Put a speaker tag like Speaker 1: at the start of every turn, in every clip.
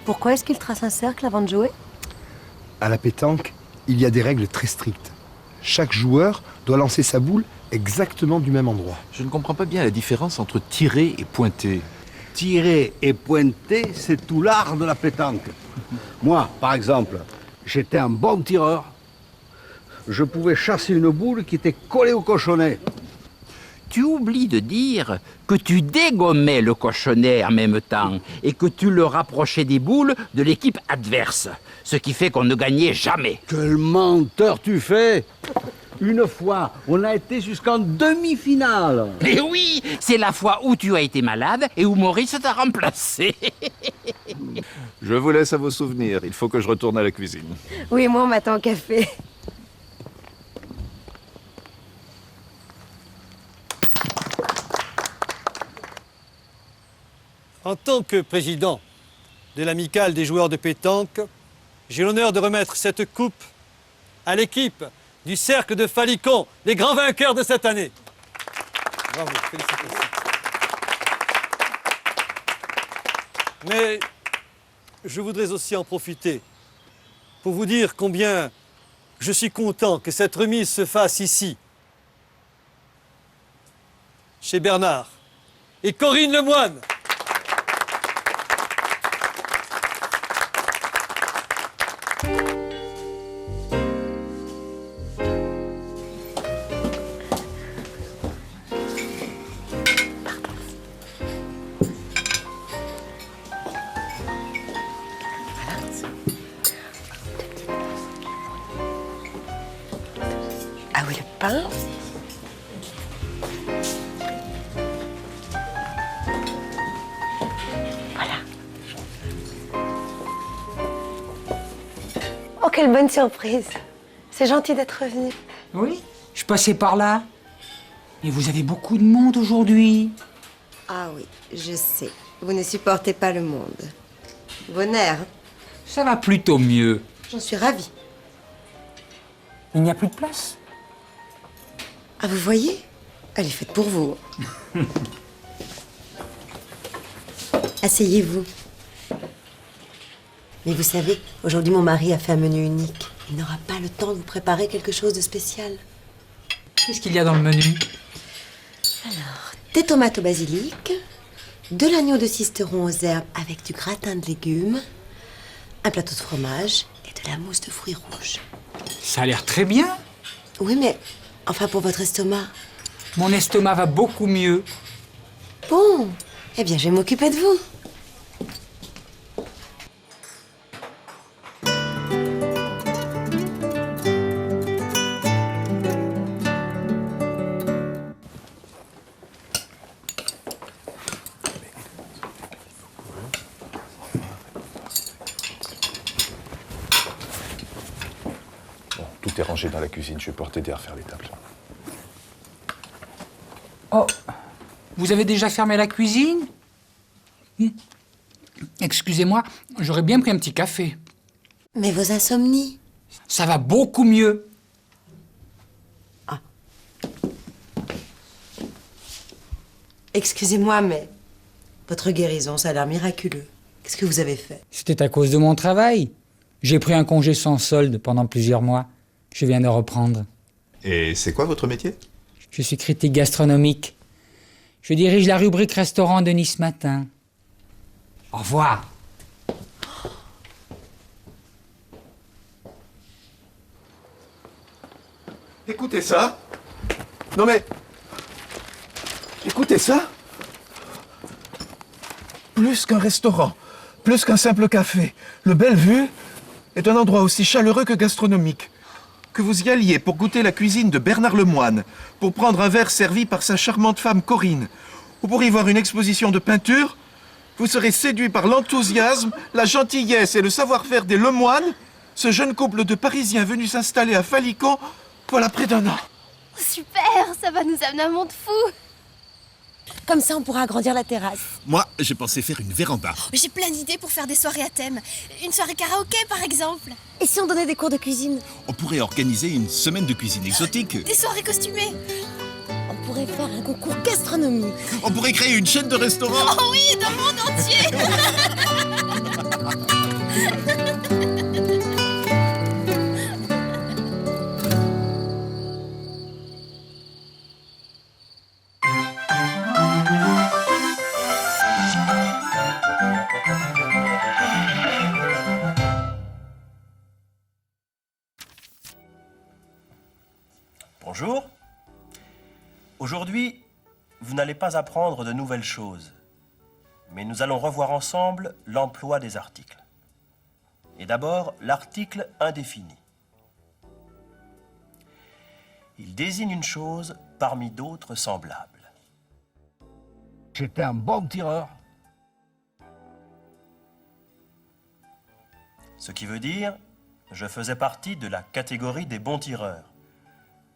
Speaker 1: Pourquoi est-ce qu'il trace un cercle avant de jouer?
Speaker 2: À la pétanque, il y a des règles très strictes. Chaque joueur doit lancer sa boule exactement du même endroit.
Speaker 3: Je ne comprends pas bien la différence entre tirer et pointer.
Speaker 4: Tirer et pointer, c'est tout l'art de la pétanque. Moi, par exemple, j'étais un bon tireur. Je pouvais chasser une boule qui était collée au cochonnet.
Speaker 5: Tu oublies de dire que tu dégommais le cochonnet en même temps et que tu le rapprochais des boules de l'équipe adverse, ce qui fait qu'on ne gagnait jamais.
Speaker 4: Quel menteur tu fais! Une fois, on a été jusqu'en demi-finale.
Speaker 5: Mais oui, c'est la fois où tu as été malade et où Maurice t'a remplacé.
Speaker 3: Je vous laisse à vos souvenirs. Il faut que je retourne à la cuisine.
Speaker 1: Oui, moi on m'attend au café.
Speaker 6: En tant que président de l'amicale des joueurs de pétanque, j'ai l'honneur de remettre cette coupe à l'équipe du Cercle de Falicon, les grands vainqueurs de cette année. Bravo, félicitations. Mais je voudrais aussi en profiter pour vous dire combien je suis content que cette remise se fasse ici, chez Bernard et Corinne Lemoine.
Speaker 1: Ah oui, le pain. Voilà. Oh, quelle bonne surprise. C'est gentil d'être revenu.
Speaker 7: Oui, je passais par là. Et vous avez beaucoup de monde aujourd'hui.
Speaker 1: Ah oui, je sais. Vous ne supportez pas le monde. Vos nerfs,
Speaker 7: Ça va plutôt mieux.
Speaker 1: j'en suis ravie.
Speaker 7: Il n'y a plus de place.
Speaker 1: Ah, vous voyez? Elle est faite pour vous. Asseyez-vous. Mais vous savez, aujourd'hui, mon mari a fait un menu unique. Il n'aura pas le temps de vous préparer quelque chose de spécial.
Speaker 7: Qu'est-ce qu'il y a dans le menu?
Speaker 1: Des tomates au basilic, de l'agneau de Sisteron aux herbes avec du gratin de légumes, un plateau de fromage et de la mousse de fruits rouges.
Speaker 7: Ça a l'air très bien.
Speaker 1: Oui, mais enfin pour votre estomac.
Speaker 7: Mon estomac va beaucoup mieux.
Speaker 1: Bon, eh bien, je vais m'occuper de vous.
Speaker 3: Bon, tout est rangé dans la cuisine. Je vais pouvoir t'aider à refaire les tables.
Speaker 7: Oh, vous avez déjà fermé la cuisine? Excusez-moi, j'aurais bien pris un petit café.
Speaker 1: Mais vos insomnies.
Speaker 7: Ça va beaucoup mieux.
Speaker 1: Excusez-moi, mais votre guérison, ça a l'air miraculeux. Qu'est-ce que vous avez fait?
Speaker 7: C'était à cause de mon travail. J'ai pris un congé sans solde pendant plusieurs mois. Je viens de reprendre.
Speaker 3: Et c'est quoi votre métier?
Speaker 7: Je suis critique gastronomique. Je dirige la rubrique restaurant de Nice Matin. Au revoir.
Speaker 3: Écoutez ça. Non mais... Écoutez ça. Plus qu'un restaurant, plus qu'un simple café, le Bellevue est un endroit aussi chaleureux que gastronomique. Que vous y alliez pour goûter la cuisine de Bernard Lemoine, pour prendre un verre servi par sa charmante femme Corinne, ou pour y voir une exposition de peinture, vous serez séduit par l'enthousiasme, la gentillesse et le savoir-faire des Lemoine, ce jeune couple de Parisiens venus s'installer à Falicon, voilà près d'un an.
Speaker 8: Super, ça va nous amener un monde fou.
Speaker 1: Comme ça, on pourra agrandir la terrasse.
Speaker 9: Moi, j'ai pensé faire une véranda.
Speaker 8: J'ai plein d'idées pour faire des soirées à thème. Une soirée karaoké, par exemple.
Speaker 1: Et si on donnait des cours de cuisine?
Speaker 9: On pourrait organiser une semaine de cuisine exotique.
Speaker 8: Des soirées costumées.
Speaker 1: On pourrait faire un concours gastronomique.
Speaker 9: On pourrait créer une chaîne de restaurants.
Speaker 8: Oh oui, dans le monde entier.
Speaker 10: Bonjour. Aujourd'hui, vous n'allez pas apprendre de nouvelles choses, mais nous allons revoir ensemble l'emploi des articles. Et d'abord, l'article indéfini. Il désigne une chose parmi d'autres semblables.
Speaker 4: J'étais un bon tireur.
Speaker 10: Ce qui veut dire, je faisais partie de la catégorie des bons tireurs.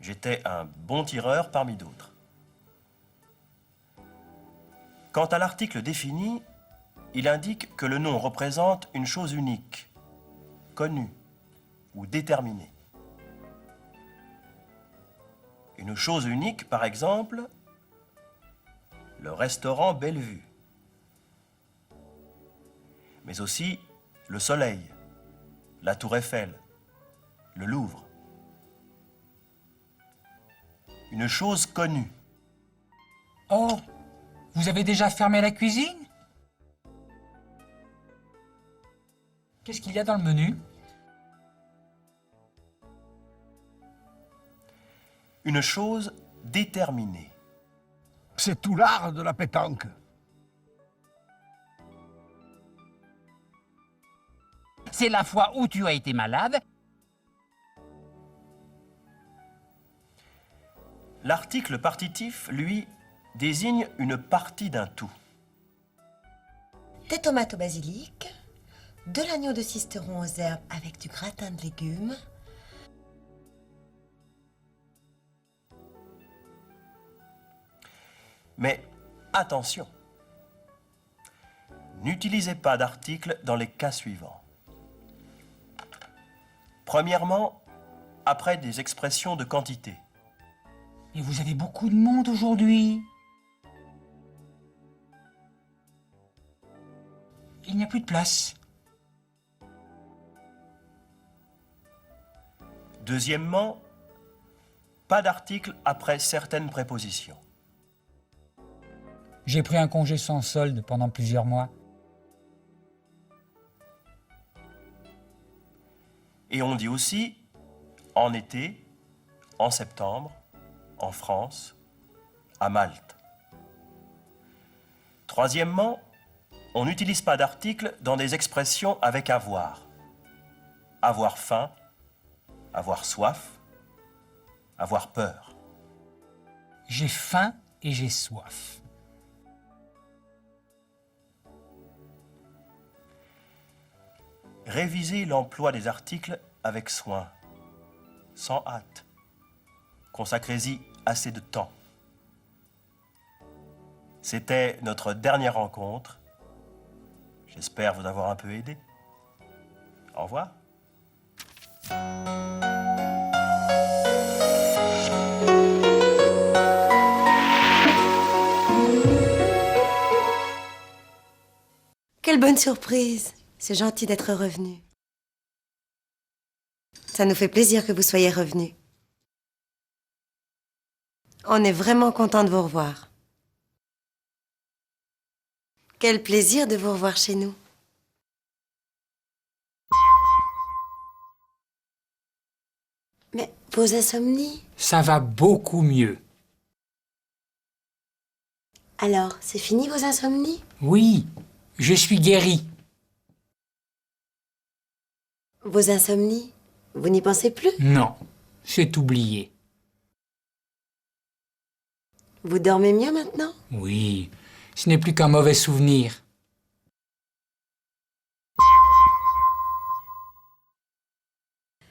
Speaker 10: J'étais un bon tireur parmi d'autres. Quant à l'article défini, il indique que le nom représente une chose unique, connue ou déterminée. Une chose unique, par exemple, le restaurant Bellevue, mais aussi le Soleil, la Tour Eiffel, le Louvre. Une chose connue.
Speaker 7: Oh, vous avez déjà fermé la cuisine? Qu'est-ce qu'il y a dans le menu?
Speaker 10: Une chose déterminée.
Speaker 4: C'est tout l'art de la pétanque.
Speaker 5: C'est la fois où tu as été malade.
Speaker 10: L'article partitif, lui, désigne une partie d'un tout.
Speaker 1: Des tomates au basilic, de l'agneau de Sisteron aux herbes avec du gratin de légumes,
Speaker 10: Mais attention, n'utilisez pas d'article dans les cas suivants. Premièrement, après des expressions de quantité.
Speaker 7: Et vous avez beaucoup de monde aujourd'hui. Il n'y a plus de place.
Speaker 10: Deuxièmement, pas d'article après certaines prépositions.
Speaker 7: J'ai pris un congé sans solde pendant plusieurs mois.
Speaker 10: Et on dit aussi en été, en septembre, en France, à Malte. Troisièmement, on n'utilise pas d'article dans des expressions avec avoir. Avoir faim, avoir soif, avoir peur.
Speaker 7: J'ai faim et j'ai soif.
Speaker 10: Révisez l'emploi des articles avec soin, sans hâte. Consacrez-y assez de temps. C'était notre dernière rencontre. J'espère vous avoir un peu aidé. Au revoir.
Speaker 1: Quelle bonne surprise! C'est gentil d'être revenu. Ça nous fait plaisir que vous soyez revenu. On est vraiment content de vous revoir. Quel plaisir de vous revoir chez nous. Mais vos insomnies?
Speaker 7: Ça va beaucoup mieux.
Speaker 1: Alors, c'est fini vos insomnies?
Speaker 7: Oui, je suis guéri.
Speaker 1: Vos insomnies? Vous n'y pensez plus?
Speaker 7: Non, c'est oublié.
Speaker 1: Vous dormez mieux maintenant?
Speaker 7: Oui, ce n'est plus qu'un mauvais souvenir.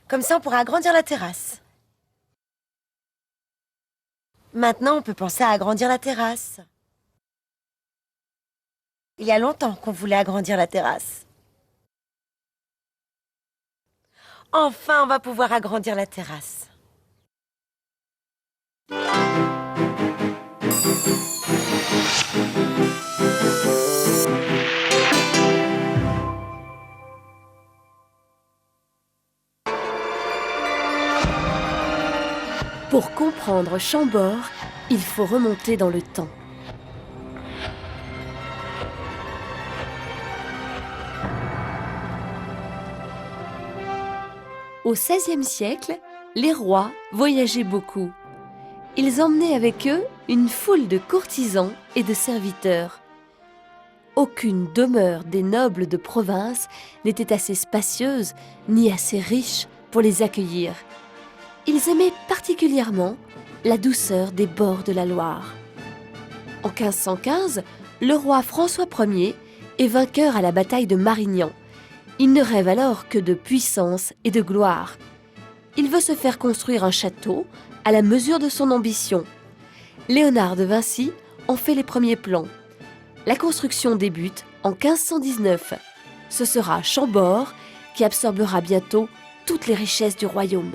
Speaker 1: Comme ça, on pourra agrandir la terrasse. Maintenant, on peut penser à agrandir la terrasse. Il y a longtemps qu'on voulait agrandir la terrasse. Enfin, on va pouvoir agrandir la terrasse.
Speaker 11: Pour comprendre Chambord, il faut remonter dans le temps. Au XVIe siècle, les rois voyageaient beaucoup. Ils emmenaient avec eux une foule de courtisans et de serviteurs. Aucune demeure des nobles de province n'était assez spacieuse ni assez riche pour les accueillir. Ils aimaient particulièrement la douceur des bords de la Loire. En 1515, le roi François Ier est vainqueur à la bataille de Marignan. Il ne rêve alors que de puissance et de gloire. Il veut se faire construire un château à la mesure de son ambition. Léonard de Vinci en fait les premiers plans. La construction débute en 1519. Ce sera Chambord qui absorbera bientôt toutes les richesses du royaume.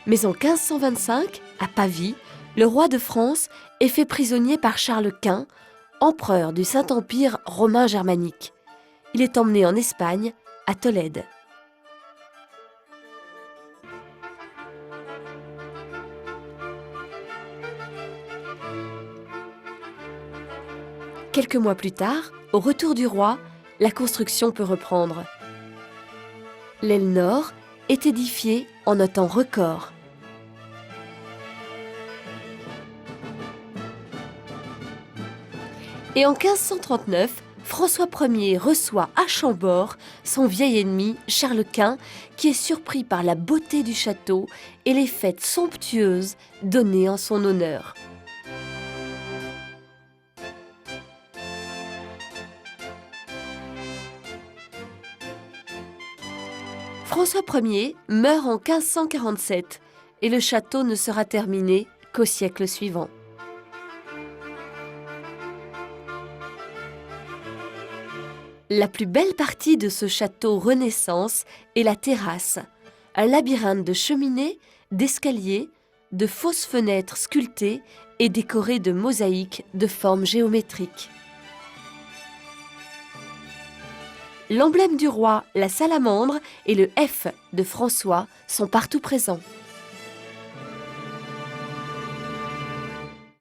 Speaker 11: Mais en 1525, à Pavie, le roi de France est fait prisonnier par Charles Quint, empereur du Saint-Empire romain germanique. Il est emmené en Espagne, à Tolède. Quelques mois plus tard, au retour du roi, la construction peut reprendre. L'aile nord est édifiée en un temps record. Et en 1539, François Ier reçoit à Chambord son vieil ennemi Charles Quint, qui est surpris par la beauté du château et les fêtes somptueuses données en son honneur. François Ier meurt en 1547 et le château ne sera terminé qu'au siècle suivant. La plus belle partie de ce château Renaissance est la terrasse, un labyrinthe de cheminées, d'escaliers, de fausses fenêtres sculptées et décorées de mosaïques de formes géométriques. L'emblème du roi, la salamandre, et le F de François sont partout présents.